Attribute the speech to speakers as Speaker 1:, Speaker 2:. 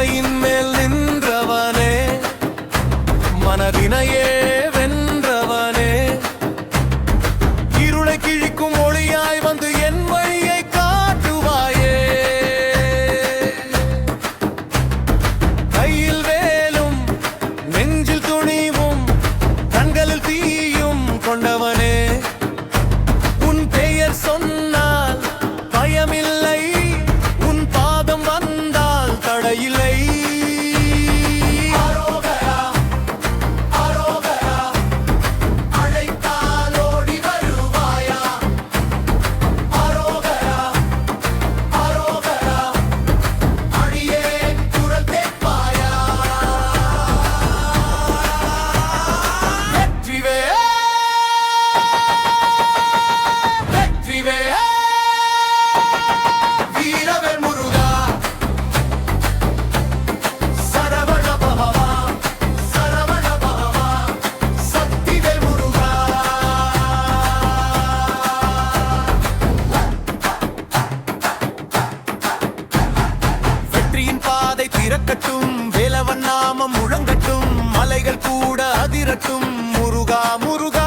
Speaker 1: மலையின் மேல் நின்றவனே, மனதினையே வென்றவனே, இருளை கிழிக்கும் ஒளியாய் வந்து என் வழியை காட்டுவாயே. கையில் வேலும் நெஞ்சில் துணிவும் கண்களில் தீயும் கொண்டவனே, உன் பெயர் சொன்னால் பயமில்லை, உன் பாதம் வந்தால் தடையில்லை. அரோகரா, அரோகரா, அழைத்தால் ஓடி வருவாயா. அரோகரா, அரோகரா, அடியே குரல் கேட்பாயா. வெற்றிவேல், வெற்றிவேல், வீரவேல் முருகா, சரவண பவா, சரவண பவா, சக்திவேல் முருகா. வெற்றியின் பாதை திறக்கட்டும், வேலவன் நாமம் முழங்கட்டும், மலைகள் கூட அதிரட்டும். முருகா முருகா